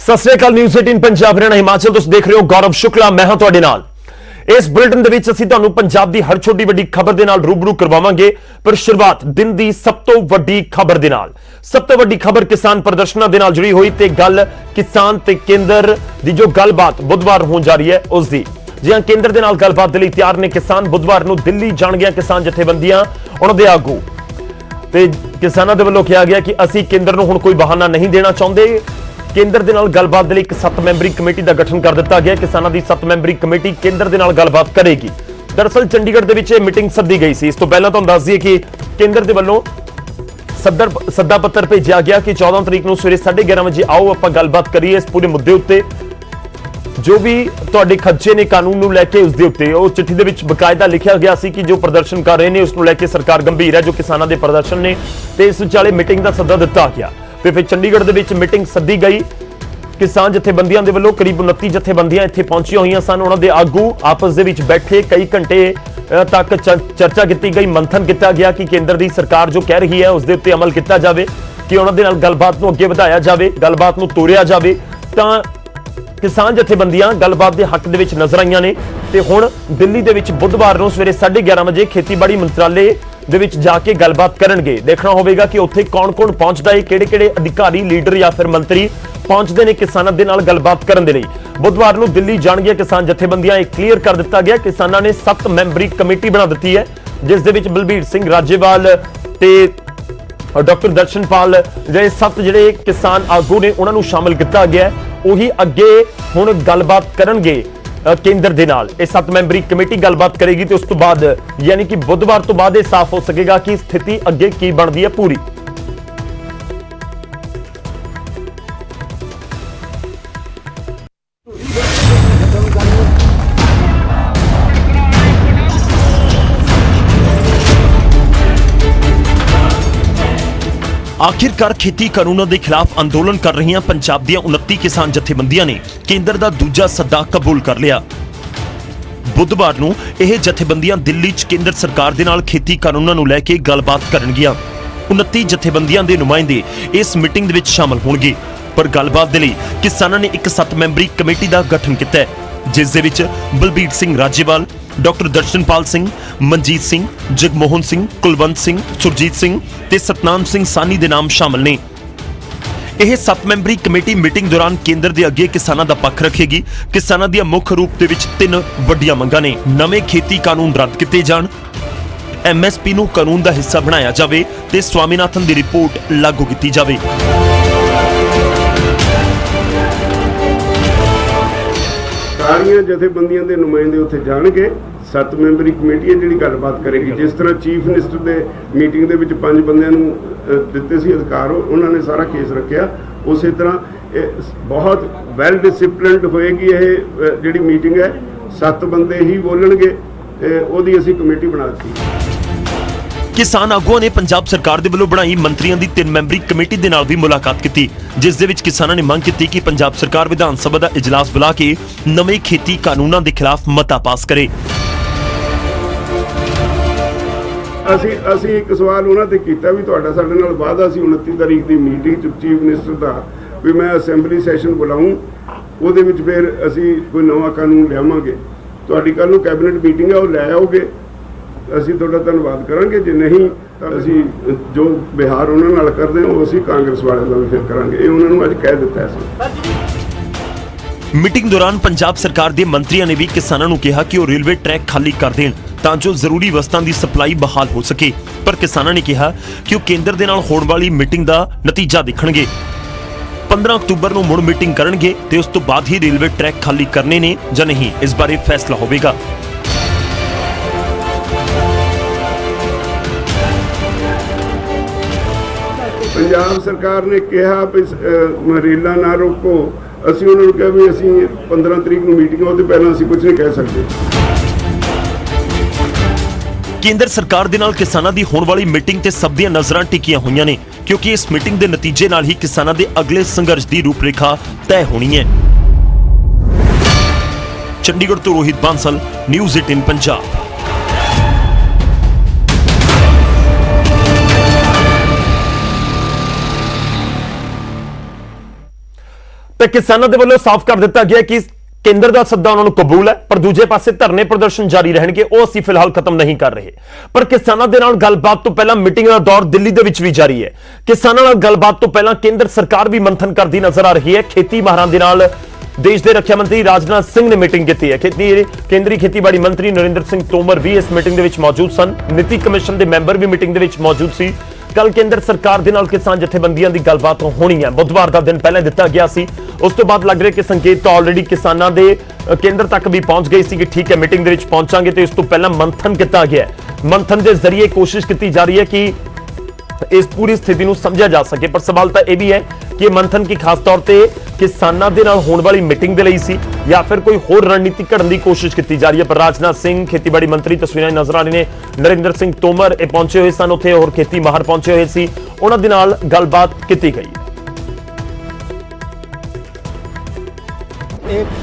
सत श्री अकाल। न्यूज़ 18 पंजाब हरियाणा हिमाचल तुसीं देख रहे हो। गौरव शुक्ला मैं हां तुहाडे नाल। इस बुलेटिन दे विच असीं तुहानूं पंजाब दी हर छोटी वड्डी खबर दे नाल रूबरू करवावांगे, पर शुरुआत दिन दी सब तो वड्डी खबर दे नाल। सब तो वड्डी खबर किसान प्रदर्शनां दे नाल जुड़ी हुई ते गल किसान ते केंद्र दी जो गलबात बुधवार होण जा रही है उस दी। जी हां, केंद्र दे नाल गलबात दे लई तैयार ने किसान। बुधवार नूं दिल्ली जाणगीਆਂ किसान जथेबंदियां उन्हां दे आगू ते किसानां दे वल्लों कहा गया कि असीं केंद्र नूं हुण कोई बहाना नहीं देना चाहुंदे। केंद्र दे नाल गलबात दे लई एक 7 मैंबरी कमेटी का गठन कर दिता गया। किसानां दी 7 मैंबरी कमेटी केंद्र दे नाल गलबात करेगी। दरअसल चंडीगढ़ दे विच मीटिंग सद्दी गई सी। इस तो पहलां तुहानूं दस दईए कि केंद्र दे वल्लों सद्दा पत्र भेजिया गया कि 14 तरीक नूं सवेरे 11:30 बजे आओ आपां गलबात करिए इस पूरे मुद्दे उत्ते। जो भी तुहाडे खर्चे ने कानून नूं लैके उस दे उत्ते ਉਹ चिट्ठी दे विच बकायदा लिखिया गया सी कि जो प्रदर्शन कर रहे ने उस नूं लैके सरकार गंभीर है। जो किसानां दे प्रदर्शन ने ते इस विचाले मीटिंग दा सद्दा दिता गया ते फिर चंडीगढ़ दे विच मीटिंग सद्दी गई। किसान जथेबंदियां दे वल्लों करीब 29 जथेबंदियां इत्थे पहुंचियां होईयां सन। उन्हां दे आगू आपस दे विच बैठे कई घंटे तक चर्चा की गई, मंथन किया गया कि केंद्र दी सरकार जो कह रही है उस दे उत्ते अमल किया जाए, कि उन्हां दे नाल गलबात नूं अगे वधाया जाए, गलबात नूं तोड़िया जाए। तां किसान जथेबंदियां गलबात के हक दे विच नजर आईयां ने ते हुण दिल्ली दे विच बुधवार नूं सवेरे 11:30 बजे खेतीबाड़ी मंत्रालय दे विच जाके गलबात करनगे। देखना होवेगा कि उत्थे कौन-कौन पहुंचदा है, किहड़े-किहड़े अधिकारी, लीडर या फिर मंत्री पहुंचते हैं किसानों के नाल गलबात करन दे लई। बुधवार नूं दिल्ली जाणगीਆਂ किसान जथेबंदियां एक क्लीयर कर दिता गया। किसानां ने 7 मैंबरी कमेटी बना दी है, जिस दे विच बलबीर सिंह राजेवाल ते डॉक्टर दर्शनपाल जे 7 जिहड़े किसान आगू ने उन्हां नूं शामिल किया गया है। उही अगे हुण गलबात करनगे केंद्र दे नाल। ये 7 मैंबरी कमेटी गलबात करेगी तो उस तो बाद यानी कि बुधवार तो बाद यह साफ हो सकेगा कि स्थिति अगे की बनती है पूरी। आखिरकार खेती कानूनों के खिलाफ अंदोलन कर रही पंजाब दी 29 किसान जथेबंदियां ने केंद्र का दूजा सद्दा कबूल कर लिया। बुधवार नूं यह जथेबंदियां दिल्ली च केंद्र सरकार दे नाल खेती कानूनों नूं लैके गलबात करनगियां। 29 जथेबंदियां दे नुमाइंदे इस मीटिंग दे विच शामिल होणगे, पर गलबात दे लई किसानां ने एक 7 मैंबरी कमेटी का गठन किया है, जिस दे विच बलबीर सिंह राजेवाल, डॉक्टर दर्शनपाल सिंह, मनजीत सिंह, जगमोहन सिंह, कुलवंत सिंह, सुरजीत सिंह ते सतनाम सिंह सानी दे नाम शामिल ने। यह 7 मैंबरी कमेटी मीटिंग दौरान केंद्र के अगे किसानों का पक्ष रखेगी। किसानों दी मुख्य रूप दे विच 3 वड्डियां मंगां ने। नवे खेती कानून रद्द किए जाण, MSP नूं कानून का हिस्सा बनाया जाए ते स्वामीनाथन की रिपोर्ट लागू की जाए। सारियां जथेबंदियां दे नुमाइंदे उत्थे जाणगे। 7 मैंबरी कमेटी है जिहड़ी गलबात करेगी। जिस तरह चीफ मिनिस्टर दे मीटिंग दे विच 5 बंदियां नूं दित्ते सी अधिकार, उन्होंने सारा केस रखिया। उस तरह बहुत वैल डिसिप्लिनड होएगी यह जिहड़ी मीटिंग है। 7 बंदे ही बोलणगे, ओहदी असीं कमेटी बना दी। किसान आगुआं ने पंजाब सरकार दे वल्लों बनाई मंत्रियों की 3 मैंबरी कमेटी दे नाल भी मुलाकात की, जिस दे विच किसानां ने मंग की कि पंजाब सरकार विधान सभा का इजलास बुला के नवे खेती कानूनों के खिलाफ मता पास करे। ਅਸੀਂ ਇੱਕ ਸਵਾਲ ਉਹਨਾਂ ਤੇ ਕੀਤਾ ਵੀ ਤੁਹਾਡਾ ਸਾਡੇ ਨਾਲ ਵਾਅਦਾ ਸੀ 29 ਤਾਰੀਖ ਦੀ ਮੀਟਿੰਗ ਚ ਚੀਫ ਮਿਨਿਸਟਰ ਦਾ ਵੀ ਮੈਂ ਅਸੈਂਬਲੀ ਸੈਸ਼ਨ ਬੁਲਾऊं, ਉਹਦੇ ਵਿੱਚ ਫਿਰ ਅਸੀਂ ਕੋਈ ਨਵਾਂ ਕਾਨੂੰਨ ਲਿਆਵਾਂਗੇ। ਤੁਹਾਡੀ ਕੱਲ ਨੂੰ ਕੈਬਨਿਟ ਮੀਟਿੰਗ ਹੈ, ਉਹ ਲੈ ਆਓਗੇ, ਅਸੀਂ ਤੁਹਾਡਾ ਧੰਨਵਾਦ ਕਰਾਂਗੇ। ਜੇ ਨਹੀਂ ਤਾਂ ਅਸੀਂ ਜੋ ਬਿਹਾਰ ਉਹਨਾਂ ਨਾਲ ਕਰਦੇ ਹਾਂ ਉਹ ਅਸੀਂ ਕਾਂਗਰਸ ਵਾਲਿਆਂ ਨਾਲ ਫਿਰ ਕਰਾਂਗੇ। ਇਹ ਉਹਨਾਂ ਨੂੰ ਅੱਜ ਕਹਿ ਦਿੱਤਾ ਸੀ। मीटिंग दौरान पंजाब सरकार के मंत्रियों ने भी किसानों को कहा कि वो रेलवे ट्रैक खाली कर दें तां जो जरूरी वस्तां की सप्लाई बहाल हो सके, पर किसानों ने कहा कि वो केंद्र दे नाल होण वाली मीटिंग का नतीजा देखणगे। 15 अक्तूबर को मुड़ मीटिंग करनगे ते उस तो बाद ही रेलवे ट्रैक खाली करने ने जां नहीं, इस बारे फैसला होवेगा। पंजाब सरकार ने कहा भी रेलां ना रोको, ਅਸੀਂ ਉਹਨਾਂ ਨੂੰ ਕਿਹਾ ਵੀ ਅਸੀਂ 15 ਤਰੀਕ ਨੂੰ ਮੀਟਿੰਗ ਆ, ਉਹਦੇ ਪਹਿਲਾਂ ਅਸੀਂ ਕੁਝ ਨਹੀਂ ਕਹਿ ਸਕਦੇ। केंद्र सरकार दे नाल किसानां दी होण वाली मीटिंग ते सब दियां नज़रां टिकियां होईयां ने, क्योंकि इस मीटिंग दे नतीजे नाल ही किसानां दे अगले संघर्ष दी रूपरेखा तय होनी है। चंडीगढ़ तो रोहित बांसल, न्यूज़ 18 पंजाब। ਤੇ ਕਿਸਾਨਾਂ ਦੇ ਵੱਲੋਂ ਸਾਫ਼ ਕਰ ਦਿੱਤਾ ਗਿਆ ਕਿ ਕੇਂਦਰ ਦਾ ਸੱਦਾ ਉਹਨਾਂ ਨੂੰ ਕਬੂਲ ਹੈ, ਪਰ ਦੂਜੇ ਪਾਸੇ ਧਰਨੇ ਪ੍ਰਦਰਸ਼ਨ ਜਾਰੀ ਰਹਿਣਗੇ, ਉਹ ਅਸੀਂ ਫਿਲਹਾਲ ਖਤਮ ਨਹੀਂ ਕਰ ਰਹੇ। ਪਰ ਕਿਸਾਨਾਂ ਦੇ ਨਾਲ ਗੱਲਬਾਤ ਤੋਂ ਪਹਿਲਾਂ ਮੀਟਿੰਗ ਦਾ ਦੌਰ ਦਿੱਲੀ ਦੇ ਵਿੱਚ ਵੀ ਜਾਰੀ ਹੈ। ਕਿਸਾਨਾਂ ਨਾਲ ਗੱਲਬਾਤ ਤੋਂ ਪਹਿਲਾਂ ਕੇਂਦਰ ਸਰਕਾਰ ਵੀ ਮੰਥਨ ਕਰਦੀ ਨਜ਼ਰ ਆ ਰਹੀ ਹੈ। ਖੇਤੀ ਮਾਹਰਾਂ ਦੇ ਨਾਲ ਦੇਸ਼ ਦੇ ਰੱਖਿਆ ਮੰਤਰੀ ਰਾਜਨਾਥ ਸਿੰਘ ਨੇ ਮੀਟਿੰਗ ਕੀਤੀ ਹੈ। ਕੇਂਦਰੀ ਖੇਤੀਬਾੜੀ ਮੰਤਰੀ ਨਰਿੰਦਰ ਸਿੰਘ ਤੋਮਰ ਵੀ ਇਸ ਮੀਟਿੰਗ ਦੇ ਵਿੱਚ ਮੌਜੂਦ ਸਨ। ਨੀਤੀ ਕਮਿਸ਼ਨ ਦੇ ਮੈਂਬਰ ਵੀ ਮੀਟਿੰਗ ਦੇ ਵਿੱਚ ਮੌਜੂਦ ਸੀ। ਕੱਲ ਕੇਂਦਰ ਸਰਕਾਰ ਦੇ ਨਾਲ ਕਿਸਾਨ ਜਥੇਬੰਦੀਆਂ ਦੀ ਗੱਲਬਾਤ ਹੋਣੀ ਹੈ। ਬੁੱਧਵਾਰ ਦਾ ਦਿਨ ਪਹਿਲਾਂ ਦਿੱਤਾ ਗਿਆ ਸੀ। ਉਸ ਤੋਂ ਬਾਅਦ ਲੱਗ ਰਿਹਾ ਕਿ ਸੰਕੇਤ ਤਾਂ ਆਲਰੇਡੀ ਕਿਸਾਨਾਂ ਦੇ ਕੇਂਦਰ ਤੱਕ ਵੀ ਪਹੁੰਚ ਗਈ ਸੀ ਕਿ ਠੀਕ ਹੈ ਮੀਟਿੰਗ ਦੇ ਵਿੱਚ ਪਹੁੰਚਾਂਗੇ, ਤੇ ਇਸ ਤੋਂ ਪਹਿਲਾਂ ਮੰਥਨ ਕੀਤਾ ਗਿਆ ਹੈ। ਮੰਥਨ ਦੇ ਜ਼ਰੀਏ ਕੋਸ਼ਿਸ਼ ਕੀਤੀ ਜਾ ਰਹੀ ਹੈ ਕਿ ਇਸ ਪੂਰੀ ਸਥਿਤੀ ਨੂੰ ਸਮਝਿਆ ਜਾ ਸਕੇ। ਪਰ ਸਵਾਲ ਤਾਂ ਇਹ ਵੀ ਹੈ ਕਿ ਮੰਥਨ ਕੀ ਖਾਸ ਤੌਰ ਤੇ ਕਿਸਾਨਾਂ ਦੇ ਨਾਲ ਹੋਣ ਵਾਲੀ ਮੀਟਿੰਗ ਦੇ ਲਈ ਸੀ ਜਾਂ ਫਿਰ ਕੋਈ ਹੋਰ ਰਣਨੀਤੀ ਘੜਨ ਦੀ ਕੋਸ਼ਿਸ਼ ਕੀਤੀ ਜਾ ਰਹੀ ਹੈ। ਪਰ ਰਾਜਨਾਥ ਸਿੰਘ ਖੇਤੀਬਾੜੀ ਮੰਤਰੀ ਤਸਵੀਰਾਂ ਨਜ਼ਰ ਆ ਰਹੀ ਨੇ, ਨਰਿੰਦਰ ਸਿੰਘ ਤੋਮਰ ਇਹ ਪਹੁੰਚੇ ਹੋਏ ਸਨ ਉੱਥੇ, ਹੋਰ ਖੇਤੀ ਮਾਹਰ ਪਹੁੰਚੇ ਹੋਏ ਸੀ, ਉਹਨਾਂ ਦੇ ਨਾਲ ਗੱਲਬਾਤ ਕੀਤੀ ਗਈ। एक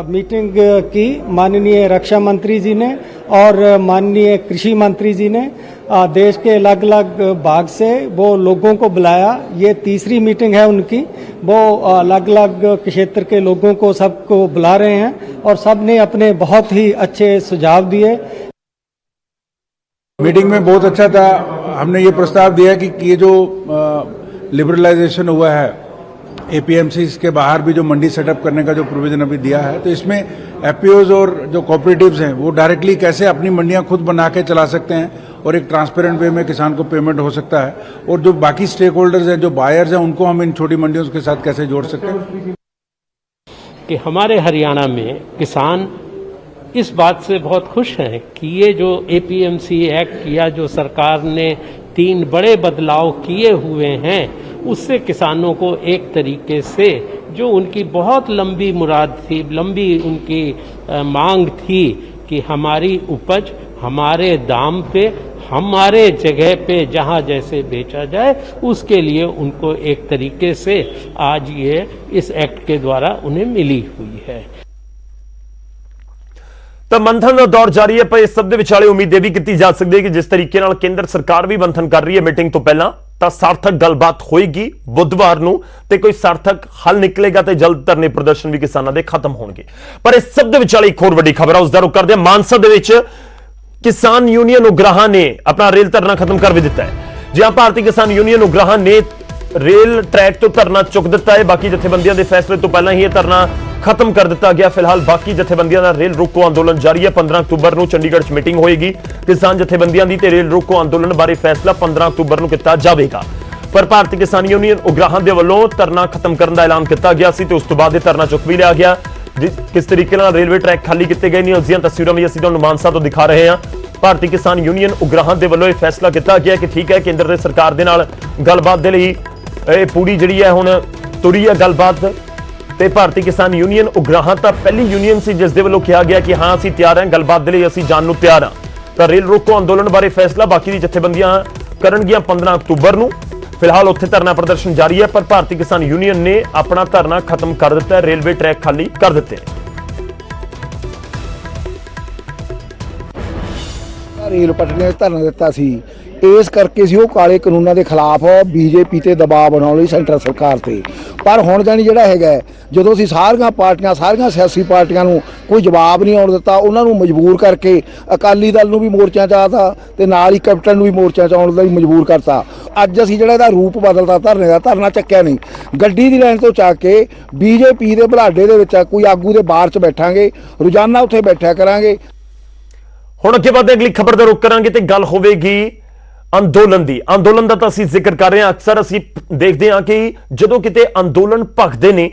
मीटिंग की माननीय रक्षा मंत्री जी ने और माननीय कृषि मंत्री जी ने देश के अलग अलग भाग से वो लोगों को बुलाया। ये तीसरी मीटिंग है उनकी। वो अलग अलग क्षेत्र के लोगों को सबको बुला रहे हैं और सब ने अपने बहुत ही अच्छे सुझाव दिए। मीटिंग में बहुत अच्छा था। हमने ये प्रस्ताव दिया कि ये जो लिबरलाइजेशन हुआ है एपीएमसी के बाहर भी जो मंडी सेटअप करने का जो प्रोविजन अभी दिया है, तो इसमें एफपीओज और जो कोऑपरेटिव्स हैं वो डायरेक्टली कैसे अपनी मंडियां खुद बना के चला सकते हैं और एक ट्रांसपेरेंट वे में किसान को पेमेंट हो सकता है, और जो बाकी स्टेक होल्डर्स हैं, जो बायर्स हैं, उनको हम इन छोटी मंडियों के साथ कैसे जोड़ सकते हैं। कि हमारे हरियाणा में किसान इस बात से बहुत खुश हैं कि ये जो एपीएमसी एक्ट या जो सरकार ने 3 बड़े बदलाव किए हुए हैं, उससे किसानों को एक तरीके से जो उनकी बहुत लंबी मुराद थी, लंबी उनकी मांग थी कि हमारी उपज हमारे दाम पे हमारे जगह पे जहाँ जैसे बेचा जाए, उसके लिए उनको एक तरीके से आज ये इस एक्ट के द्वारा उन्हें मिली हुई है। ਤਾਂ ਮੰਥਨ ਦਾ ਦੌਰ ਜਾਰੀ ਹੈ, ਪਰ ਇਸ ਸਭ ਦੇ ਵਿਚਾਲੇ ਉਮੀਦ ਇਹ ਵੀ ਕੀਤੀ ਜਾ ਸਕਦੀ ਹੈ ਕਿ ਜਿਸ ਤਰੀਕੇ ਨਾਲ ਕੇਂਦਰ ਸਰਕਾਰ ਵੀ ਮੰਥਨ ਕਰ ਰਹੀ ਹੈ ਮੀਟਿੰਗ ਤੋਂ ਪਹਿਲਾਂ, ਤਾਂ ਸਾਰਥਕ ਗੱਲਬਾਤ ਹੋਏਗੀ ਬੁੱਧਵਾਰ ਨੂੰ ਤੇ ਕੋਈ ਸਾਰਥਕ ਹੱਲ ਨਿਕਲੇਗਾ ਤੇ ਜਲਦ ਧਰਨੇ ਪ੍ਰਦਰਸ਼ਨ ਵੀ ਕਿਸਾਨਾਂ ਦੇ ਖਤਮ ਹੋਣਗੇ। ਪਰ ਇਸ ਸਭ ਦੇ ਵਿਚਾਲੇ ਇੱਕ ਹੋਰ ਵੱਡੀ ਖਬਰ ਹੈ, ਉਸ ਦਾ ਰੁਖ ਕਰਦੇ ਹਾਂ। ਮਾਨਸਾ ਦੇ ਵਿੱਚ ਕਿਸਾਨ ਯੂਨੀਅਨ ਉਗਰਾਹਾਂ ਨੇ ਆਪਣਾ ਰੇਲ ਧਰਨਾ ਖਤਮ ਕਰ ਵੀ ਦਿੱਤਾ ਹੈ। ਜਿਹਾਂ ਭਾਰਤੀ ਕਿਸਾਨ ਯੂਨੀਅਨ ਉਗਰਾਹਾਂ ਨੇ ਰੇਲ ਟਰੈਕ ਤੋਂ ਧਰਨਾ ਚੁੱਕ ਦਿੱਤਾ ਹੈ। ਬਾਕੀ ਜਥੇਬੰਦੀਆਂ ਦੇ ਫੈਸਲੇ ਤੋਂ ਪਹਿਲਾਂ ਹੀ ਇਹ ਧਰਨਾ ਖਤਮ ਕਰ ਦਿੱਤਾ ਗਿਆ। ਫਿਲਹਾਲ ਬਾਕੀ ਜਥੇਬੰਦੀਆਂ ਦਾ ਰੇਲ ਰੋਕੋ ਅੰਦੋਲਨ ਜਾਰੀ ਹੈ। 15 ਅਕਤੂਬਰ ਨੂੰ ਚੰਡੀਗੜ੍ਹ 'ਚ ਮੀਟਿੰਗ ਹੋਏਗੀ। ਕਿਸਾਨ ਜਥੇਬੰਦੀਆਂ ਦੀ ਤੇ ਰੇਲ ਰੋਕੋ ਅੰਦੋਲਨ ਬਾਰੇ ਫੈਸਲਾ 15 ਅਕਤੂਬਰ ਨੂੰ ਕੀਤਾ ਜਾਵੇਗਾ। ਪਰ ਭਾਰਤੀ ਕਿਸਾਨ ਯੂਨੀਅਨ ਉਗਰਾਹਾਂ ਦੇ ਵੱਲੋਂ ਧਰਨਾ ਖਤਮ ਕਰਨ ਦਾ ਐਲਾਨ ਕੀਤਾ ਗਿਆ ਸੀ ਤੇ ਉਸ ਤੋਂ ਬਾਅਦ ਇਹ ਧਰਨਾ ਚੁੱਕ ਵੀ ਲਿਆ ਗਿਆ। ਕਿਸ ਤਰੀਕੇ ਨਾਲ ਰੇਲਵੇ ਟਰੈਕ ਖਾਲੀ ਕੀਤੇ ਗਏ ਨੇ, ਉਸ ਦੀਆਂ ਤਸਵੀਰਾਂ ਵੀ ਅਸੀਂ ਤੁਹਾਨੂੰ ਮਾਨਸਾ ਤੋਂ ਦਿਖਾ ਰਹੇ ਹਾਂ। ਭਾਰਤੀ ਕਿਸਾਨ ਯੂਨੀਅਨ ਉਗਰਾਹਾਂ ਦੇ ਵੱਲੋਂ ਇਹ ਫੈਸਲਾ ਕੀਤਾ ਗਿਆ ਕਿ ਠੀਕ ਹੈ, ਕੇਂਦਰ ਦੇ ਸਰਕਾਰ ਦੇ ਨਾਲ ਗੱਲਬਾਤ ਦੇ ਲਈ ਇਹ ਪੂਰੀ ਜਿਹੜੀ ਹੈ ਹੁਣ ਤੁਰੀ ਹੈ ਗੱਲਬਾਤ। ਤੇ ਭਾਰਤੀ ਕਿਸਾਨ ਯੂਨੀਅਨ ਉਗਰਾਹਾਂ ਤਾਂ ਪਹਿਲੀ ਯੂਨੀਅਨ ਸੀ ਜਿਸ ਦੇ ਵੱਲੋਂ ਕਿਹਾ ਗਿਆ ਕਿ ਹਾਂ ਅਸੀਂ ਤਿਆਰ ਹਾਂ, ਗੱਲਬਾਤ ਦੇ ਲਈ ਅਸੀਂ ਜਾਣ ਨੂੰ ਤਿਆਰ ਹਾਂ। ਤਾਂ ਰੇਲ ਰੋਕੋ ਅੰਦੋਲਨ ਬਾਰੇ ਫੈਸਲਾ ਬਾਕੀ ਦੀ ਜਥੇਬੰਦੀਆਂ ਕਰਨਗੀਆਂ 15 ਅਕਤੂਬਰ ਨੂੰ। ਫਿਲਹਾਲ ਉੱਥੇ ਧਰਨਾ ਪ੍ਰਦਰਸ਼ਨ ਜਾਰੀ ਹੈ, ਪਰ ਭਾਰਤੀ ਕਿਸਾਨ ਯੂਨੀਅਨ ਨੇ ਆਪਣਾ ਧਰਨਾ ਖਤਮ ਕਰ ਦਿੱਤਾ ਹੈ। ਰੇਲਵੇ ਟਰੈਕ ਖਾਲੀ ਕਰ ਦਿੱਤੇ। ਰੇਲ ਪਟੜੀਆਂ 'ਤੇ ਧਰਨਾ ਦਿੱਤਾ ਸੀ, ਇਸ ਕਰਕੇ ਸੀ ਉਹ ਕਾਲੇ ਕਾਨੂੰਨਾਂ ਦੇ ਖਿਲਾਫ ਬੀਜੇਪੀ ਤੇ ਦਬਾਅ ਬਣਾਉਣ ਲਈ ਸੈਂਟਰ ਸਰਕਾਰ ਤੇ। ਪਰ ਹੁਣ ਜਾਨੀ ਜਿਹੜਾ ਹੈਗਾ, ਜਦੋਂ ਅਸੀਂ ਸਾਰੀਆਂ ਪਾਰਟੀਆਂ, ਸਾਰੀਆਂ ਸਿਆਸੀ ਪਾਰਟੀਆਂ ਨੂੰ ਕੋਈ ਜਵਾਬ ਨਹੀਂ ਆਉਣ ਦਿੱਤਾ, ਉਹਨਾਂ ਨੂੰ ਮਜਬੂਰ ਕਰਕੇ ਅਕਾਲੀ ਦਲ ਨੂੰ ਵੀ ਮੋਰਚਿਆਂ 'ਚ ਆਤਾ ਤੇ ਨਾਲ ਹੀ ਕੈਪਟਨ ਨੂੰ ਵੀ ਮੋਰਚਿਆਂ 'ਚ ਆਉਣ ਲਈ ਮਜਬੂਰ ਕਰਤਾ। ਅੱਜ ਅਸੀਂ ਜਿਹੜਾ ਇਹਦਾ ਰੂਪ ਬਦਲਤਾ, ਧਰਨੇ ਦਾ ਧਰਨਾ ਚੱਕਿਆ ਨਹੀਂ, ਗੱਡੀ ਦੀ ਲਾਈਨ ਤੋਂ ਚੱਕ ਕੇ ਬੀਜੇਪੀ ਦੇ ਬੁਲਾਡੇ ਦੇ ਵਿੱਚ ਕੋਈ ਆਗੂ ਦੇ ਬਾਹਰ 'ਚ ਬੈਠਾਂਗੇ, ਰੋਜ਼ਾਨਾ ਉੱਥੇ ਬੈਠਿਆ ਕਰਾਂਗੇ। ਹੁਣ ਅੱਗੇ ਵਧਦੇ ਅਗਲੀ ਖਬਰ ਦਾ ਰੁਖ ਕਰਾਂਗੇ ਤੇ ਗੱਲ ਹੋਵੇਗੀ ਅੰਦੋਲਨ ਦੀ। ਅੰਦੋਲਨ ਦਾ ਤਾਂ ਅਸੀਂ ਜ਼ਿਕਰ ਕਰ ਰਹੇ ਹਾਂ। ਅਕਸਰ ਅਸੀਂ ਦੇਖਦੇ ਹਾਂ ਕਿ ਜਦੋਂ ਕਿਤੇ ਅੰਦੋਲਨ ਭਖਦੇ ਨੇ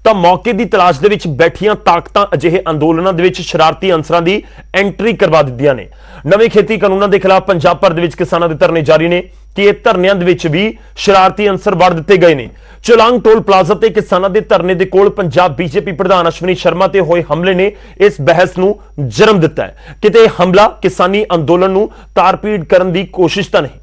ਤਾਂ ਮੌਕੇ ਦੀ ਤਲਾਸ਼ ਦੇ ਵਿੱਚ ਬੈਠੀਆਂ ਤਾਕਤਾਂ ਅਜਿਹੇ ਅੰਦੋਲਨਾਂ ਦੇ ਵਿੱਚ ਸ਼ਰਾਰਤੀ ਅੰਸਰਾਂ ਦੀ ਐਂਟਰੀ ਕਰਵਾ ਦਿੰਦੀਆਂ ਨੇ। ਨਵੇਂ ਖੇਤੀ ਕਾਨੂੰਨਾਂ ਦੇ ਖਿਲਾਫ ਪੰਜਾਬ ਭਰ ਦੇ ਵਿੱਚ ਕਿਸਾਨਾਂ ਦੇ ਧਰਨੇ ਜਾਰੀ ਨੇ ਕਿ ਇਹ ਧਰਨਿਆਂ ਦੇ ਵਿੱਚ ਵੀ ਸ਼ਰਾਰਤੀ ਅੰਸਰ ਵੜ ਦਿੱਤੇ ਗਏ ਨੇ। ਚੁਲਾਂਗ ਟੋਲ ਪਲਾਜ਼ਾ ਤੇ ਕਿਸਾਨਾਂ ਦੇ ਧਰਨੇ ਦੇ ਕੋਲ ਪੰਜਾਬ ਬੀਜੇਪੀ ਪ੍ਰਧਾਨ ਅਸ਼ਵਨੀ ਸ਼ਰਮਾ ਤੇ ਹੋਏ ਹਮਲੇ ਨੇ ਇਸ ਬਹਿਸ ਨੂੰ ਜਨਮ ਦਿੱਤਾ ਹੈ। ਕਿਤੇ ਇਹ ਹਮਲਾ ਕਿਸਾਨੀ ਅੰਦੋਲਨ ਨੂੰ ਤਾਰਪੀੜ ਕਰਨ ਦੀ ਕੋਸ਼ਿਸ਼ ਤਾਂ ਨਹੀਂ।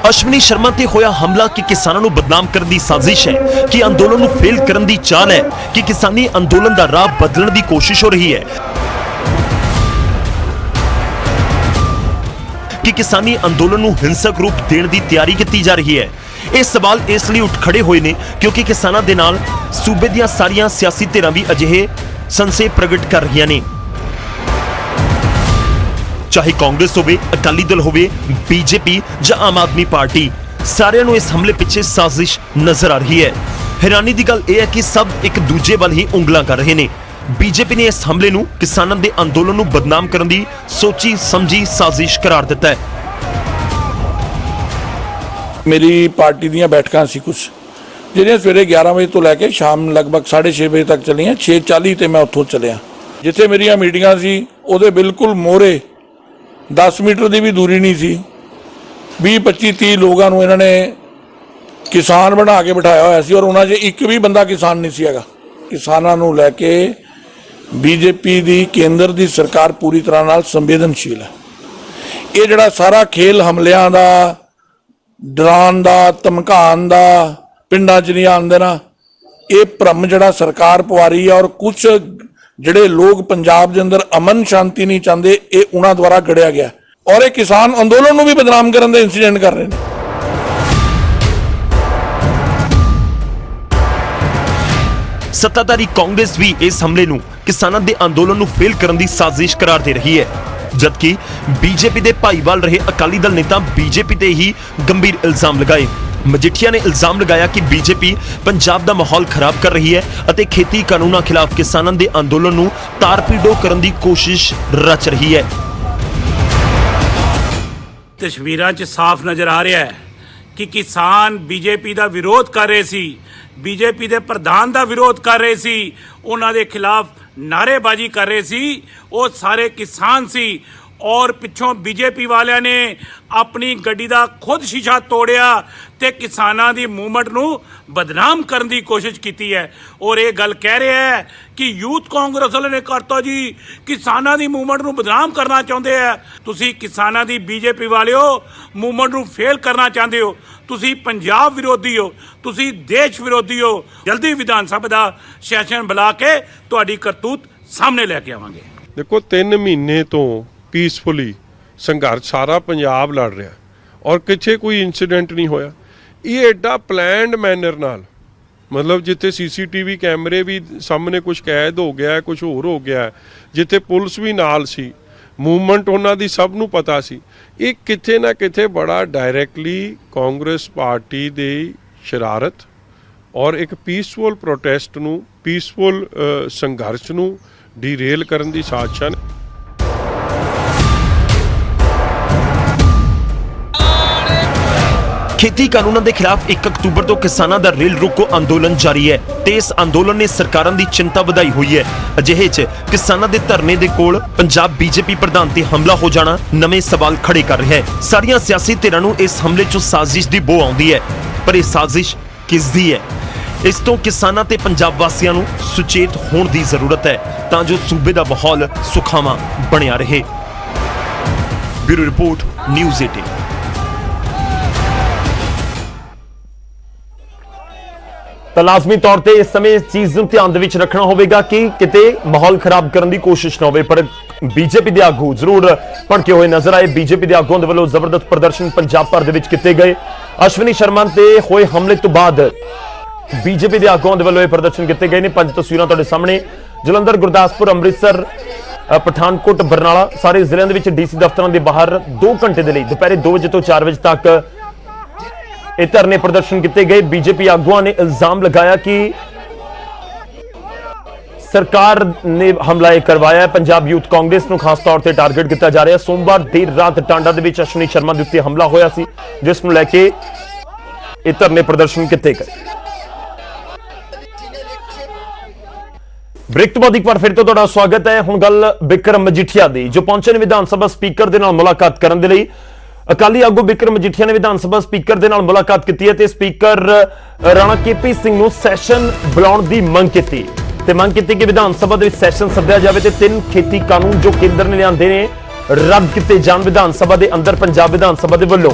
ਅਸ਼ਵਨੀ ਸ਼ਰਮਾ ਤੇ ਹੋਇਆ ਹਮਲਾ ਕਿ ਕਿਸਾਨਾਂ ਨੂੰ ਬਦਨਾਮ ਕਰਨ ਦੀ ਸਾਜ਼ਿਸ਼ ਹੈ, ਕਿ ਅੰਦੋਲਨ ਨੂੰ ਫੇਲ ਕਰਨ ਦੀ ਚਾਲ ਹੈ, ਕਿ ਕਿਸਾਨੀ ਅੰਦੋਲਨ ਦਾ ਰਾਹ ਬਦਲਣ ਦੀ ਕੋਸ਼ਿਸ਼ ਹੋ ਰਹੀ ਹੈ। ਕਿ ਕਿਸਾਨੀ ਅੰਦੋਲਨ ਨੂੰ ਹਿੰਸਕ ਰੂਪ ਦੇਣ ਦੀ ਤਿਆਰੀ ਕੀਤੀ ਜਾ ਰਹੀ ਹੈ। ਇਹ ਸਵਾਲ ਇਸ ਲਈ ਉੱਠ ਖੜੇ ਹੋਏ ਨੇ ਕਿਉਂਕਿ ਕਿਸਾਨਾਂ ਦੇ ਨਾਲ ਸੂਬੇ ਦੀਆਂ ਸਾਰੀਆਂ ਸਿਆਸੀ ਧਿਰਾਂ ਵੀ ਅਜਿਹੇ ਸੰਸ਼ੇ ਪ੍ਰਗਟ ਕਰ ਰਹੀਆਂ ਨੇ। ਚਾਹੇ ਕਾਂਗਰਸ ਹੋਵੇ, ਅਕਾਲੀ ਦਲ ਹੋਵੇ, ਬੀਜੇਪੀ ਜਾਂ ਆਮ ਆਦਮੀ ਪਾਰਟੀ, ਸਾਰਿਆਂ ਨੂੰ ਇਸ ਹਮਲੇ ਪਿੱਛੇ ਸਾਜ਼ਿਸ਼ ਨਜ਼ਰ ਆ ਰਹੀ ਹੈ। ਹੈਰਾਨੀ ਦੀ ਗੱਲ ਇਹ ਹੈ ਕਿ ਸਭ ਇੱਕ ਦੂਜੇ ਵੱਲ ਹੀ ਉਂਗਲਾਂ ਕਰ ਰਹੇ ਨੇ। ਬੀਜੇਪੀ ਨੇ ਇਸ ਹਮਲੇ ਨੂੰ ਕਿਸਾਨਾਂ ਦੇ ਅੰਦੋਲਨ ਨੂੰ ਬਦਨਾਮ ਕਰਨ ਦੀ ਸੋਚੀ ਸਮਝੀ ਸਾਜ਼ਿਸ਼ ਕਰਾਰ ਦਿੱਤਾ ਹੈ। ਮੇਰੀ ਪਾਰਟੀ ਦੀਆਂ ਬੈਠਕਾਂ ਸੀ ਕੁਝ ਜਿਹੜੀਆਂ ਸਵੇਰੇ 11 ਵਜੇ ਤੋਂ ਲੈ ਕੇ ਸ਼ਾਮ ਲਗਭਗ 6:30 ਵਜੇ ਤੱਕ ਚੱਲੀਆਂ। 6:40 ਤੇ ਮੈਂ ਉੱਥੋਂ ਚੱਲਿਆ। ਜਿੱਥੇ ਮੇਰੀਆਂ ਮੀਟਿੰਗਾਂ ਸੀ ਉਹਦੇ ਬਿਲਕੁਲ ਮੋਹਰੇ 10 ਮੀਟਰ ਦੀ ਵੀ ਦੂਰੀ ਨਹੀਂ ਸੀ। 20-25-30 ਲੋਕਾਂ ਨੂੰ ਇਹਨਾਂ ਨੇ ਕਿਸਾਨ ਬਣਾ ਕੇ ਬਿਠਾਇਆ ਹੋਇਆ ਸੀ ਔਰ ਉਹਨਾਂ 'ਚ ਇੱਕ ਵੀ ਬੰਦਾ ਕਿਸਾਨ ਨਹੀਂ ਸੀ ਹੈਗਾ। ਕਿਸਾਨਾਂ ਨੂੰ ਲੈ ਕੇ ਬੀਜੇਪੀ ਦੀ ਕੇਂਦਰ ਦੀ ਸਰਕਾਰ ਪੂਰੀ ਤਰ੍ਹਾਂ ਨਾਲ ਸੰਵੇਦਨਸ਼ੀਲ ਹੈ। ਇਹ ਜਿਹੜਾ ਸਾਰਾ ਖੇਲ ਹਮਲਿਆਂ ਦਾ, ਡਰਾਉਣ ਦਾ, ਧਮਕਾਉਣ ਦਾ, ਪਿੰਡਾਂ 'ਚ ਨਹੀਂ ਆਉਣ ਦੇਣਾ, ਇਹ ਭਰਮ ਜਿਹੜਾ ਸਰਕਾਰ ਪਵਾ ਰਹੀ ਹੈ ਔਰ ਕੁਝ ਜਿਹੜੇ ਲੋਕ ਪੰਜਾਬ ਦੇ ਅੰਦਰ ਅਮਨ ਸ਼ਾਂਤੀ ਨਹੀਂ ਚਾਹੁੰਦੇ, ਇਹ ਉਹਨਾਂ ਦੁਆਰਾ ਗੜਿਆ ਗਿਆ ਔਰ ਇਹ ਕਿਸਾਨ ਅੰਦੋਲਨ ਨੂੰ ਵੀ ਬਦਨਾਮ ਕਰਨ ਦੇ ਇਨਸੀਡੈਂਟ ਕਰ ਰਹੇ ਨੇ। ਸੱਤਾਧਾਰੀ ਕਾਂਗਰਸ ਵੀ ਇਸ ਹਮਲੇ ਨੂੰ ਕਿਸਾਨਾਂ ਦੇ ਅੰਦੋਲਨ ਨੂੰ ਫੇਲ ਕਰਨ ਦੀ ਸਾਜ਼ਿਸ਼ ਕਰਾਰ ਦੇ ਰਹੀ ਹੈ, ਜਦਕਿ ਬੀਜੇਪੀ ਦੇ ਭਾਈਵਾਲ ਰਹੇ ਅਕਾਲੀ ਦਲ ਨੇ ਤਾਂ ਬੀਜੇਪੀ ਤੇ ਹੀ ਗੰਭੀਰ ਇਲਜ਼ਾਮ ਲਗਾਏ। ਮਜੀਠੀਆ ਨੇ ਇਲਜ਼ਾਮ ਲਗਾਇਆ ਕਿ ਬੀਜੇਪੀ ਪੰਜਾਬ ਦਾ ਮਾਹੌਲ ਖਰਾਬ ਕਰ ਰਹੀ ਹੈ ਅਤੇ ਖੇਤੀ ਕਾਨੂੰਨਾਂ ਖਿਲਾਫ ਕਿਸਾਨਾਂ ਦੇ ਅੰਦੋਲਨ ਨੂੰ ਤਾਰਪੀਡੋ ਕਰਨ ਦੀ ਕੋਸ਼ਿਸ਼ ਰਚ ਰਹੀ ਹੈ। ਤਸਵੀਰਾਂ 'ਚ ਸਾਫ਼ ਨਜ਼ਰ ਆ ਰਿਹਾ ਹੈ ਕਿ ਕਿਸਾਨ ਬੀਜੇਪੀ ਦਾ ਵਿਰੋਧ ਕਰ ਰਹੇ ਸੀ, ਬੀਜੇਪੀ ਦੇ ਪ੍ਰਧਾਨ ਦਾ ਵਿਰੋਧ ਕਰ ਰਹੇ ਸੀ, ਉਹਨਾਂ ਦੇ ਖਿਲਾਫ ਨਾਅਰੇਬਾਜ਼ੀ ਕਰ ਰਹੇ ਸੀ। ਉਹ ਸਾਰੇ ਕਿਸਾਨ ਸੀ ਔਰ ਪਿੱਛੋਂ ਬੀਜੇਪੀ ਵਾਲਿਆਂ ਨੇ ਆਪਣੀ ਗੱਡੀ ਦਾ ਖੁਦ ਸ਼ੀਸ਼ਾ ਤੋੜਿਆ ਤੇ ਕਿਸਾਨਾਂ ਦੀ ਮੂਵਮੈਂਟ ਨੂੰ ਬਦਨਾਮ ਕਰਨ ਦੀ ਕੋਸ਼ਿਸ਼ ਕੀਤੀ ਹੈ ਔਰ ਇਹ ਗੱਲ ਕਹਿ ਰਿਹਾ ਹੈ ਕਿ ਯੂਥ ਕਾਂਗਰਸ ਵਾਲੇ ਨੇ ਕਰਤਾ ਜੀ, ਕਿਸਾਨਾਂ ਦੀ ਮੂਵਮੈਂਟ ਨੂੰ ਬਦਨਾਮ ਕਰਨਾ ਚਾਹੁੰਦੇ ਆ। ਤੁਸੀਂ ਕਿਸਾਨਾਂ ਦੀ ਬੀਜੇਪੀ ਵਾਲਿਓ ਮੂਵਮੈਂਟ ਨੂੰ ਫੇਲ ਕਰਨਾ ਚਾਹੁੰਦੇ ਹੋ। ਤੁਸੀਂ ਪੰਜਾਬ ਵਿਰੋਧੀ ਹੋ, ਤੁਸੀਂ ਦੇਸ਼ ਵਿਰੋਧੀ ਹੋ। ਜਲਦੀ ਵਿਧਾਨ ਸਭਾ ਦਾ ਸੈਸ਼ਨ ਬੁਲਾ ਕੇ ਤੁਹਾਡੀ ਕਰਤੂਤ ਸਾਹਮਣੇ ਲੈ ਕੇ ਆਵਾਂਗੇ। ਦੇਖੋ 3 ਮਹੀਨੇ ਤੋਂ ਪੀਸਫੁਲੀ ਸੰਘਰਸ਼ ਸਾਰਾ ਪੰਜਾਬ ਲੜ ਰਿਹਾ ਔਰ ਕਿਤੇ ਕੋਈ ਇਨਸੀਡੈਂਟ ਨਹੀਂ ਹੋਇਆ। ਇਹ ਐਡਾ ਪਲੈਨਡ ਮੈਨਰ ਨਾਲ, ਮਤਲਬ ਜਿੱਥੇ ਸੀਸੀਟੀਵੀ ਕੈਮਰੇ ਵੀ ਸਾਹਮਣੇ ਕੁਝ ਕੈਦ ਹੋ ਗਿਆ, ਕੁਝ ਹੋਰ ਹੋ ਗਿਆ, ਜਿੱਥੇ ਪੁਲਿਸ ਵੀ ਨਾਲ ਸੀ, ਮੂਵਮੈਂਟ ਉਹਨਾਂ ਦੀ ਸਭ ਨੂੰ ਪਤਾ ਸੀ। ਇਹ ਕਿਤੇ ਨਾ ਕਿਤੇ ਬੜਾ ਡਾਇਰੈਕਟਲੀ ਕਾਂਗਰਸ ਪਾਰਟੀ ਦੀ ਸ਼ਰਾਰਤ ਔਰ ਇੱਕ ਪੀਸਫੁਲ ਪ੍ਰੋਟੈਸਟ ਨੂੰ, ਪੀਸਫੁਲ ਸੰਘਰਸ਼ ਨੂੰ ਡੀਰੇਲ ਕਰਨ ਦੀ ਸਾਜ਼ਿਸ਼ ਨੇ। ਖੇਤੀ ਕਾਨੂੰਨਾਂ ਦੇ ਖਿਲਾਫ 1 ਅਕਤੂਬਰ ਤੋਂ ਕਿਸਾਨਾਂ ਦਾ ਰੇਲ ਰੋਕੋ ਅੰਦੋਲਨ ਜਾਰੀ ਹੈ ਤੇ ਇਸ ਅੰਦੋਲਨ ਨੇ ਸਰਕਾਰਾਂ ਦੀ ਚਿੰਤਾ ਵਧਾਈ ਹੋਈ ਹੈ। ਅਜਿਹੇ 'ਚ ਕਿਸਾਨਾਂ ਦੇ ਧਰਨੇ ਦੇ ਕੋਲ ਪੰਜਾਬ ਬੀਜੇਪੀ ਪ੍ਰਧਾਨ ਤੇ ਹਮਲਾ ਹੋ ਜਾਣਾ ਨਵੇਂ ਸਵਾਲ ਖੜੇ ਕਰ ਰਿਹਾ ਹੈ। ਸਾਰੀਆਂ ਸਿਆਸੀ ਧਿਰਾਂ ਨੂੰ ਇਸ ਹਮਲੇ 'ਚੋਂ ਸਾਜ਼ਿਸ਼ ਦੀ ਬੋ ਆਉਂਦੀ ਹੈ, ਪਰ ਇਹ ਸਾਜ਼ਿਸ਼ ਕਿਸ ਦੀ ਹੈ? ਇਸ ਤੋਂ ਕਿਸਾਨਾਂ ਤੇ ਪੰਜਾਬ ਵਾਸੀਆਂ ਨੂੰ ਸੁਚੇਤ ਹੋਣ ਦੀ ਜ਼ਰੂਰਤ ਹੈ ਤਾਂ ਜੋ ਸੂਬੇ ਦਾ ਮਾਹੌਲ ਸੁਖਾਵਾਂ ਬਣਿਆ ਰਹੇ। Bureau report, news 18। ਤਾਂ ਲਾਜ਼ਮੀ ਤੌਰ ਤੇ ਇਸ ਸਮੇਂ ਇਸ ਚੀਜ਼ ਨੂੰ ਧਿਆਨ ਦੇ ਵਿੱਚ ਰੱਖਣਾ ਹੋਵੇਗਾ ਕਿ ਕਿਤੇ ਮਾਹੌਲ ਖਰਾਬ ਕਰਨ ਦੀ ਕੋਸ਼ਿਸ਼ ਨਾ ਹੋਵੇ। ਪਰ ਬੀਜੇਪੀ ਦੇ ਆਗੂ ਜ਼ਰੂਰ ਭੜਕੇ ਹੋਏ ਨਜ਼ਰ ਆਏ। ਬੀਜੇਪੀ ਦੇ ਆਗੂਆਂ ਦੇ ਵੱਲੋਂ ਜ਼ਬਰਦਸਤ ਪ੍ਰਦਰਸ਼ਨ ਪੰਜਾਬ ਭਰ ਦੇ ਵਿੱਚ ਕੀਤੇ ਗਏ। ਅਸ਼ਵਨੀ ਸ਼ਰਮਾ ਤੇ ਹੋਏ ਹਮਲੇ ਤੋਂ ਬਾਅਦ ਬੀਜੇਪੀ ਦੇ ਆਗੂਆਂ ਦੇ ਵੱਲੋਂ ਇਹ ਪ੍ਰਦਰਸ਼ਨ ਕੀਤੇ ਗਏ ਨੇ। 5 ਤਸਵੀਰਾਂ ਤੁਹਾਡੇ ਸਾਹਮਣੇ। ਜਲੰਧਰ, ਗੁਰਦਾਸਪੁਰ, ਅੰਮ੍ਰਿਤਸਰ, ਪਠਾਨਕੋਟ, ਬਰਨਾਲਾ, ਸਾਰੇ ਜ਼ਿਲ੍ਹਿਆਂ ਦੇ ਵਿੱਚ ਡੀਸੀ ਦਫ਼ਤਰਾਂ ਦੇ ਬਾਹਰ 2 ਘੰਟੇ ਦੇ ਲਈ ਦੁਪਹਿਰੇ 2 ਵਜੇ ਤੋਂ 4 ਵਜੇ ਤੱਕ ਇਹ ਧਰਨੇ ਪ੍ਰਦਰਸ਼ਨ ਕੀਤੇ ਗਏ। ਬੀਜੇਪੀ ਆਗੂਆਂ ਨੇ ਇਲਜ਼ਾਮ ਲਗਾਇਆ ਕਿ ਸਰਕਾਰ ਨੇ ਹਮਲਾ ਕਰਵਾਇਆ ਹੈ। ਪੰਜਾਬ ਯੂਥ ਕਾਂਗਰਸ ਨੂੰ ਖਾਸ ਤੌਰ ਤੇ ਟਾਰਗੇਟ ਕੀਤਾ ਜਾ ਰਿਹਾ ਹੈ। ਸੋਮਵਾਰ ਦੇਰ ਰਾਤ ਟਾਂਡਾ ਦੇ ਵਿੱਚ ਅਸ਼ਵਨੀ ਸ਼ਰਮਾ ਦੇ ਉੱਤੇ ਹਮਲਾ ਹੋਇਆ ਸੀ, ਜਿਸ ਨੂੰ ਲੈ ਕੇ ਇਹ ਧਰਨੇ ਪ੍ਰਦਰਸ਼ਨ ਕੀਤੇ ਗਏ। ਬ੍ਰੇਕ ਤੋਂ ਬਾਅਦ ਇੱਕ ਵਾਰ ਫਿਰ ਤੋਂ ਤੁਹਾਡਾ ਸਵਾਗਤ ਹੈ। ਹੁਣ ਗੱਲ ਬਿਕਰਮ ਮਜੀਠੀਆ ਦੀ, ਜੋ ਪਹੁੰਚੇ ਨੇ ਵਿਧਾਨ ਸਭਾ ਸਪੀਕਰ ਦੇ ਨਾਲ ਮੁਲਾਕਾਤ ਕਰਨ ਦੇ ਲਈ। ਅਕਾਲੀ ਆਗੂ ਬਿਕਰਮ ਮਜੀਠੀਆ ਨੇ ਵਿਧਾਨ ਸਭਾ ਸਪੀਕਰ ਦੇ ਨਾਲ ਮੁਲਾਕਾਤ ਕੀਤੀ ਹੈ ਤੇ ਸਪੀਕਰ ਰਾਣਾ KP ਸਿੰਘ ਨੂੰ ਸੈਸ਼ਨ ਬੁਲਾਉਣ ਦੀ ਮੰਗ ਕੀਤੀ ਤੇ ਮੰਗ ਕੀਤੀ ਕਿ ਵਿਧਾਨ ਸਭਾ ਦੇ ਵਿੱਚ ਸੈਸ਼ਨ ਸੱਦਿਆ ਜਾਵੇ ਤੇ 3 ਖੇਤੀ ਕਾਨੂੰਨ ਜੋ ਕੇਂਦਰ ਨੇ ਲਿਆਂਦੇ ਨੇ ਰੱਦ ਕੀਤੇ ਜਾਣ ਵਿਧਾਨ ਸਭਾ ਦੇ ਅੰਦਰ, ਪੰਜਾਬ ਵਿਧਾਨ ਸਭਾ ਦੇ ਵੱਲੋਂ।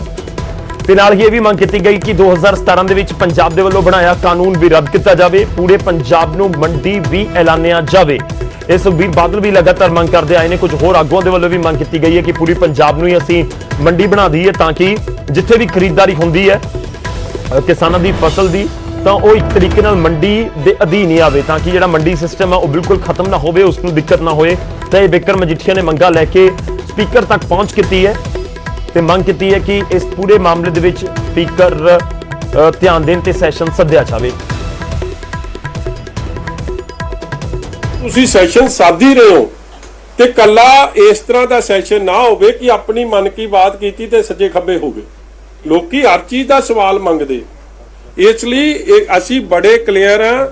ਤੇ ਨਾਲ ਹੀ ਇਹ ਵੀ ਮੰਗ ਕੀਤੀ ਗਈ ਕਿ 2017 ਦੇ ਵਿੱਚ ਪੰਜਾਬ ਦੇ ਵੱਲੋਂ ਬਣਾਇਆ ਕਾਨੂੰਨ ਵੀ ਰੱਦ ਕੀਤਾ ਜਾਵੇ, ਪੂਰੇ ਪੰਜਾਬ ਨੂੰ ਮੰਡੀ ਵੀ ਐਲਾਨਿਆ ਜਾਵੇ। ਇਹ ਸੁਖਬੀਰ ਬਾਦਲ ਵੀ ਲਗਾਤਾਰ ਮੰਗ ਕਰਦੇ ਆਏ ਨੇ। ਕੁਝ ਹੋਰ ਆਗੂਆਂ ਦੇ ਵੱਲੋਂ ਵੀ ਮੰਗ ਕੀਤੀ ਗਈ ਹੈ ਕਿ ਪੂਰੀ ਪੰਜਾਬ ਨੂੰ ਹੀ ਅਸੀਂ ਮੰਡੀ ਬਣਾ ਦਈਏ ਤਾਂ ਕਿ ਜਿੱਥੇ ਵੀ ਖਰੀਦਦਾਰੀ ਹੁੰਦੀ ਹੈ ਕਿਸਾਨਾਂ ਦੀ ਫਸਲ ਦੀ ਤਾਂ ਉਹ ਇੱਕ ਤਰੀਕੇ ਨਾਲ ਮੰਡੀ ਦੇ ਅਧੀਨ ਹੀ ਆਵੇ, ਤਾਂ ਕਿ ਜਿਹੜਾ ਮੰਡੀ ਸਿਸਟਮ ਹੈ ਉਹ ਬਿਲਕੁਲ ਖਤਮ ਨਾ ਹੋਵੇ, ਉਸ ਨੂੰ ਦਿੱਕਤ ਨਾ ਹੋਏ। ਤਾਂ ਇਹ ਬਿਕਰਮ ਮਜੀਠੀਆ ਨੇ ਮੰਗਾਂ ਲੈ ਕੇ ਸਪੀਕਰ ਤੱਕ ਪਹੁੰਚ ਕੀਤੀ ਹੈ ਤੇ ਮੰਗ ਕੀਤੀ ਹੈ ਕਿ ਇਸ ਪੂਰੇ ਮਾਮਲੇ ਦੇ ਵਿੱਚ ਸਪੀਕਰ ਧਿਆਨ ਦੇਣ ਤੇ ਸੈਸ਼ਨ ਸੱਦਿਆ ਜਾਵੇ। ਤੁਸੀਂ ਸੈਸ਼ਨ ਸੱਦ ਹੀ ਰਹੇ ਹੋ ਤੇ ਕੱਲਾ ਇਸ ਤਰ੍ਹਾਂ ਦਾ ਸੈਸ਼ਨ ਨਾ ਹੋਵੇ ਕਿ ਆਪਣੀ ਮਨ ਕੀ ਬਾਤ ਕੀਤੀ ਤੇ ਸੱਜੇ ਖੱਬੇ ਹੋ ਗਏ। ਲੋਕੀ ਹਰ ਚੀਜ਼ ਦਾ ਸਵਾਲ ਮੰਗਦੇ, ਇਸ ਲਈ ਅਸੀਂ ਬੜੇ ਕਲੀਅਰ ਆ।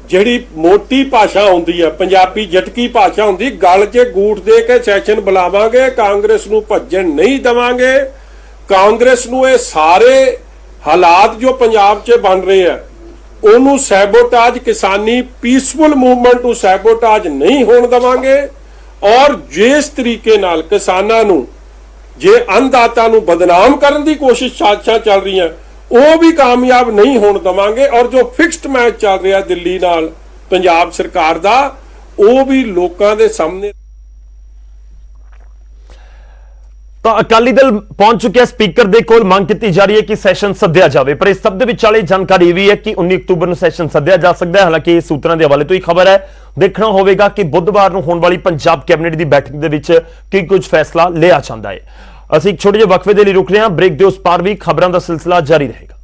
ਜਿਹੜੀ ਮੋਟੀ ਭਾਸ਼ਾ ਹੁੰਦੀ ਆ, ਪੰਜਾਬੀ ਜਟਕੀ ਭਾਸ਼ਾ ਹੁੰਦੀ, ਗੱਲ 'ਚ ਗੂਠ ਦੇ ਕੇ ਸੈਸ਼ਨ ਬੁਲਾਵਾਂਗੇ। ਕਾਂਗਰਸ ਨੂੰ ਭੱਜਣ ਨਹੀਂ ਦੇਵਾਂਗੇ। ਕਾਂਗਰਸ ਨੂੰ ਇਹ ਸਾਰੇ ਹਾਲਾਤ ਜੋ ਪੰਜਾਬ 'ਚ ਬਣ ਰਹੇ ਆ ਉਹਨੂੰ ਸੈਬੋਟਾਜ, ਕਿਸਾਨੀ ਪੀਸਫੁਲ ਮੂਵਮੈਂਟ ਨੂੰ ਸੈਬੋਟਾਜ ਨਹੀਂ ਹੋਣ ਦੇਵਾਂਗੇ। ਔਰ ਜਿਸ ਤਰੀਕੇ ਨਾਲ ਕਿਸਾਨਾਂ ਨੂੰ, ਜੇ ਅੰਨਦਾਤਾ ਨੂੰ ਬਦਨਾਮ ਕਰਨ ਦੀ ਕੋਸ਼ਿਸ਼ ਸਾਜ਼ਿਸ਼ਾਂ ਚੱਲ ਰਹੀਆਂ, ਉਹ ਵੀ ਕਾਮਯਾਬ ਨਹੀਂ ਹੋਣ ਦੇਵਾਂਗੇ। ਔਰ ਜੋ ਫਿਕਸਡ ਮੈਚ ਚੱਲ ਰਿਹਾ ਦਿੱਲੀ ਨਾਲ ਪੰਜਾਬ ਸਰਕਾਰ ਦਾ, ਉਹ ਵੀ ਲੋਕਾਂ ਦੇ ਸਾਹਮਣੇ। ਤਾਂ ਅਕਾਲੀ ਦਲ ਪਹੁੰਚ ਚੁੱਕਿਆ ਸਪੀਕਰ ਦੇ ਕੋਲ। ਮੰਗ ਕੀਤੀ ਜਾ ਰਹੀ ਹੈ ਕਿ ਸੈਸ਼ਨ ਸੱਦਿਆ ਜਾਵੇ, ਪਰ ਇਸ ਸਭ ਦੇ ਵਿਚਾਲੇ ਜਾਣਕਾਰੀ ਇਹ ਵੀ ਹੈ ਕਿ 19 ਅਕਤੂਬਰ ਨੂੰ ਸੈਸ਼ਨ ਸੱਦਿਆ ਜਾ ਸਕਦਾ ਹੈ। ਹਾਲਾਂਕਿ ਇਹ ਸੂਤਰਾਂ ਦੇ ਹਵਾਲੇ ਤੋਂ ਹੀ ਖਬਰ ਹੈ। ਦੇਖਣਾ ਹੋਵੇਗਾ ਕਿ ਬੁੱਧਵਾਰ ਨੂੰ ਹੋਣ ਵਾਲੀ ਪੰਜਾਬ ਕੈਬਨਿਟ ਦੀ ਬੈਠਕ ਦੇ ਵਿੱਚ ਕੀ ਕੁਝ ਫੈਸਲਾ ਲਿਆ ਜਾਂਦਾ ਹੈ। ਅਸੀਂ ਇੱਕ ਛੋਟੇ ਜਿਹੇ ਵਕਫੇ ਦੇ ਲਈ ਰੁਕ ਰਹੇ ਹਾਂ। ਬ੍ਰੇਕ ਦੇ ਉਸ ਪਾਰ ਵੀ ਖਬਰਾਂ ਦਾ ਸਿਲਸਿਲਾ ਜਾਰੀ ਰਹੇਗਾ।